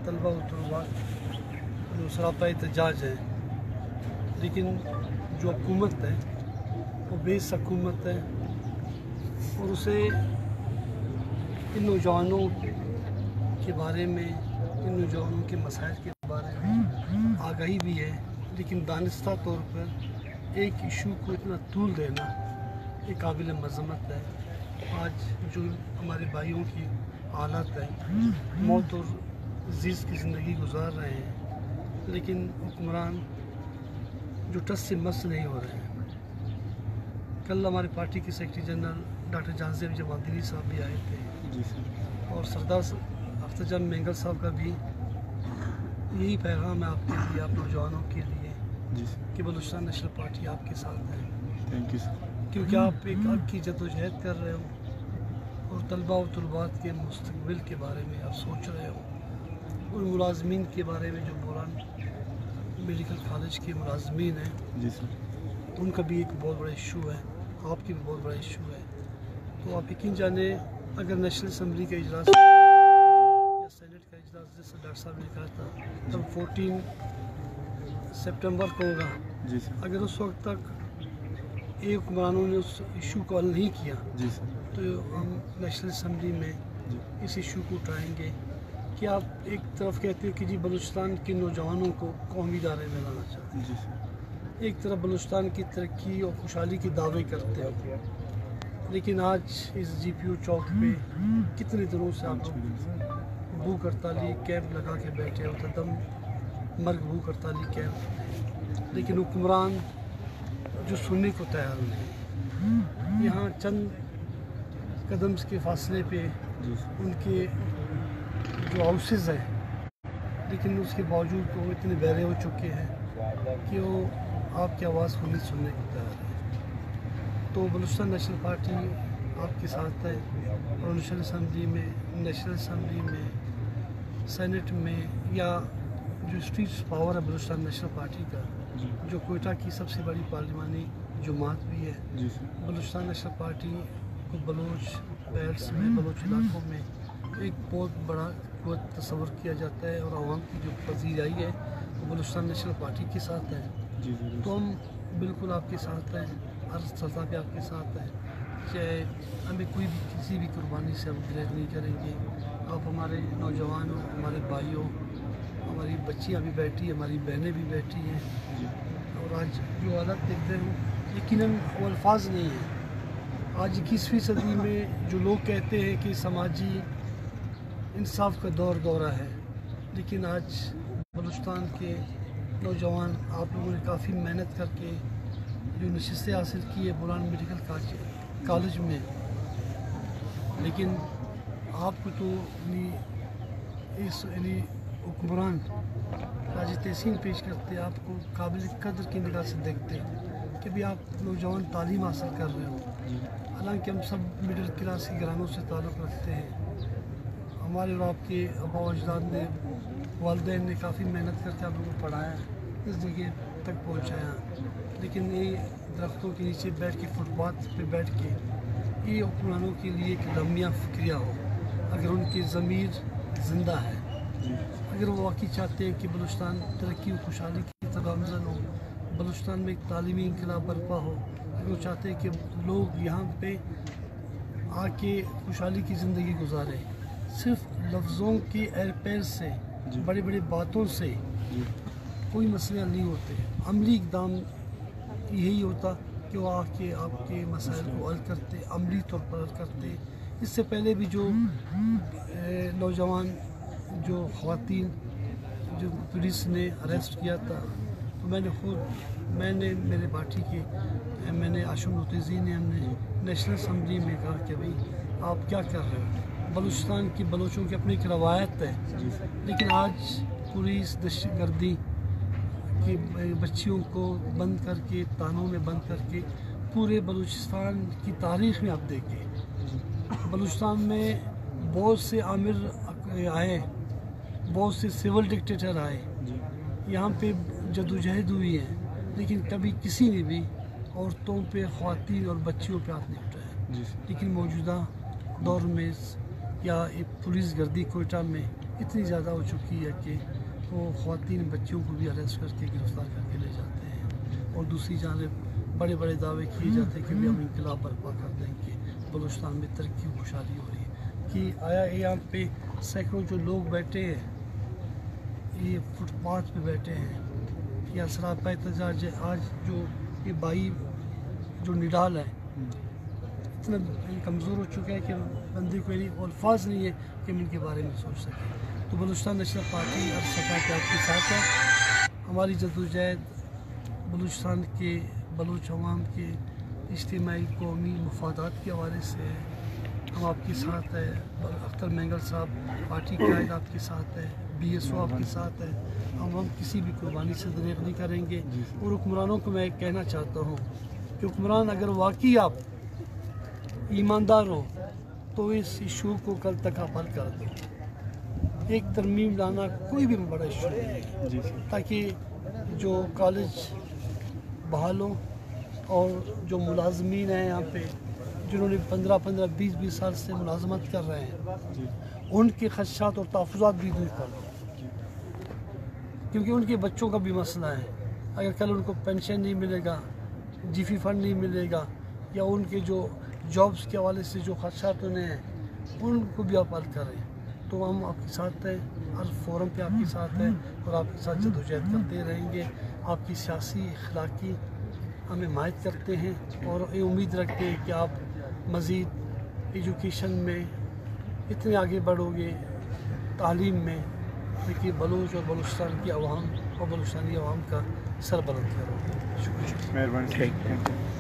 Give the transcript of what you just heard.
तलबा व तलबा जो सरापा एहतजाज है, लेकिन जो हुकूमत है वो बेस हुकूमत है और उसे इन नौजवानों के बारे में, इन नौजवानों के मसाइल के बारे में आगाही भी है, लेकिन दानिस्ता तौर पर एक इशू को इतना तूल देना ये काबिल मज़म्मत है। आज जो हमारे भाइयों की हालत है, मौत और ज़ीज़ की ज़िंदगी गुजार रहे हैं, लेकिन हुक्मरान जो टस से मस नहीं हो रहे हैं। कल हमारी पार्टी के सेक्रेटरी जनरल डॉक्टर जाज़ेब जमालदीनी साहब भी आए थे जी सर, और सरदार अख्तरजान मेंगल साहब का भी यही पैगाम है आपके लिए, आप नौजवानों के लिए, जी सर, कि बलूचिस्तान नेशनल पार्टी आपके साथ है, थैंक यू सर। क्योंकि आप एक हक की जद्दोजहद कर रहे हो और तलबा व तलबात के मुस्तकबिल के बारे में आप सोच रहे हो। उन मुलाजमीन के बारे में जो बुरान मेडिकल कॉलेज के मुलाजमीन हैं, जी सर, उनका भी एक बहुत बड़ा इशू है, आपकी भी बहुत बड़ा इशू है। तो आप यकीन जाने, अगर नेशनल असम्बली का इजलास या सेनेट का इजलास जैसे डॉक्टर साहब ने कहा था तब 14 सितंबर को होगा, जी सर, अगर उस वक्त तक एक हुक्मरानों ने उस इशू को हल नहीं किया जी सर, तो हम नेशनल असम्बली में जी, इस इशू को उठाएंगे कि आप एक तरफ कहते हैं कि जी बलूचिस्तान के नौजवानों को कौमी इदारे में लाना चाहते जी सर, हैं, एक तरफ बलूचिस्तान की तरक्की और खुशहाली के दावे करते हो, लेकिन आज इस GPO चौक पे कितने दिनों से आप लोग भूख हड़ताली कैंप लगा के बैठे हो, दम मर्ग भूख हड़ताली कैंप, लेकिन हुक्मरान जो सुनने को तैयार नहीं। यहाँ चंद कदम के फासले पे जी सर, उनके जो हाउसेस हैं, लेकिन उसके बावजूद वो इतने बहरे हो चुके हैं कि वो आपकी आवाज़ सुनने को तैयार है। तो बलूचिस्तान नेशनल पार्टी आपके साथ है और नेशनल असम्बली में, सेनेट में, या जो स्ट्रीट पावर है बलूचिस्तान नेशनल पार्टी का, जो कोयटा की सबसे बड़ी पार्लिमानी जमात भी है, जी सर, बलूचिस्तान नेशनल पार्टी को बलोच बेल्ट्स में, बलोच इलाकों में एक बहुत बड़ा कुव्वत तस्वर किया जाता है और आवाम की जो पजीराई है वो बलूचिस्तान नेशनल पार्टी के साथ है। जी सर, तो हम बिल्कुल आपके साथ हैं, हर सतह पे आपके साथ हैं, चाहे हमें कोई भी किसी भी कुर्बानी से हम गुरेज नहीं करेंगे। आप हमारे नौजवान हो, हमारे भाई हो, हमारी बच्चियाँ भी बैठी हैं, हमारी बहनें भी बैठी हैं, जी, और आज जो हालत देखते हैं यकीनन वो अल्फाज नहीं है। आज 21वीं सदी में जो लोग कहते हैं कि समाजी इंसाफ का दौरा है, लेकिन आज बलूचिस्तान के नौजवान, आप लोगों ने काफ़ी मेहनत करके जो नशिस्तें हासिल की है बुरान मेडिकल कॉलेज में, लेकिन आपको तो हुक्मरान राज तहसीन पेश करते, आपको काबिल कदर की निगाह से देखते कि भी आप नौजवान तालीम हासिल कर रहे हो। हालांकि हम सब मिडिल क्लास के घरानों से ताल्लुक़ रखते हैं, हमारे और आपके आबा अजदाद ने, वालिदैन ने काफ़ी मेहनत करके आप लोगों को पढ़ाया, इस जगह तक पहुँचाया, लेकिन ये दरख्तों के नीचे बैठ के, फुटपाथ पे बैठ के, ये हुक्मरानों के लिए एक लम्हा फ़िक्रिया हो। अगर उनकी ज़मीर ज़िंदा है, अगर वो वाकई चाहते हैं कि बलूचिस्तान तरक्की और खुशहाली की तरफ गामज़न हो, बलूचिस्तान में एक तालीमी इंकलाब बर्पा हो, अगर वो चाहते हैं कि लोग यहाँ पे आके खुशहाली की ज़िंदगी गुजारें, सिर्फ लफ्ज़ों के एर पैर से, बड़ी बड़ी बातों से कोई मसले नहीं होते। अमली इक़दाम यही होता कि वो आके आपके मसाइल को हल करते, अमली तौर पर हल करते। इससे पहले भी जो नौजवान, जो ख़वातीन जो पुलिस ने अरेस्ट किया था, तो मैंने मेरे पार्टी के मैंने आशुम मुतज़ी ने, हमने नेशनल असम्बली में कहा कि भाई आप क्या कर रहे हो, बलूचिस्तान की बलोचों की अपनी एक रवायत है, लेकिन आज पुलिस दहशतगर्दी की बच्चियों को बंद करके, तानों में बंद करके, पूरे बलूचिस्तान की तारीख़ में आप देखें, बलूचिस्तान में बहुत से आमिर आए, बहुत से सिविल डिक्टेटर आए, यहाँ पे जदोजहद हुई है, लेकिन कभी किसी ने भी औरतों पे, ख़वातीन और बच्चियों पे हाथ नहीं उठाया। लेकिन मौजूदा दौर में या पुलिस गर्दी कोयटा में اتنی زیادہ ہو چکی ہے کہ وہ خواتین بچوں کو بھی اریسٹ کر کے گرفتار کر کے لے جاتے ہیں، اور دوسری جانب بڑے بڑے دعوے کیے جاتے ہیں کہ ہم انقلاب برپا کر دیں کہ بلوچستان میں ترقی و خوشحالی ہو رہی ہے، کہ آیا یہاں پہ سینکڑوں جو لوگ بیٹھے ہیں، یہ فٹ پاتھ پہ بیٹھے ہیں، یا سراپا احتجاج ہے، آج جو یہ بائی جو نڈال ہے اتنا کمزور ہو چکا ہے کہ بندے کو الفاظ نہیں ہے کہ ہم ان کے بارے میں سوچ سکیں۔ تو بلوچستان نیشنل پارٹی عرض سکا کہ آپ کے ساتھ ہے، ہماری جدوجہد بلوچستان کے بلوچ عوام کے اجتماعی قومی مفادات کے حوالے سے ہے، ہم آپ کے ساتھ ہے، اختر مینگل صاحب پارٹی قائد آپ کے ساتھ ہے، بی ایس او آپ کے ساتھ ہے، ہم کسی بھی قربانی سے دریغ نہیں کریں گے، اور حکمرانوں کو میں کہنا چاہتا ہوں کہ حکمران اگر واقعی آپ ایماندار ہو تو اس ایشو کو کل تک آپ حل کر دو، ایک ترمیم لانا کوئی بھی بڑا ایشو نہیں ہے، تاکہ جو کالج بحال ہوں اور جو ملازمین ہیں یہاں پہ جنہوں نے 15-20 سال سے ملازمت کر رہے ہیں ان کے خدشات اور تحفظات بھی دور کر دو، کیونکہ ان کے بچوں کا بھی مسئلہ ہے، اگر کل ان کو پینشن نہیں ملے گا، جیفی فنڈ نہیں ملے گا، یا ان کے جو جابس کے حوالے سے جو خدشات انہیں ہیں ان کو بھی آپ حل کریں، تو ہم آپ کے ساتھ ہیں، ہر فورم پہ آپ کے ساتھ ہیں اور آپ کے ساتھ جدوجہد کرتے رہیں گے، آپ کی سیاسی اخلاقی ہم حمایت کرتے ہیں اور یہ امید رکھتے ہیں کہ آپ مزید ایجوکیشن میں اتنے آگے بڑھو گے، تعلیم میں، کہ بلوچ اور بلوچستان کی عوام اور بلوچستانی عوام کا سر بلند کرو گے۔ شکریہ، مہربانی۔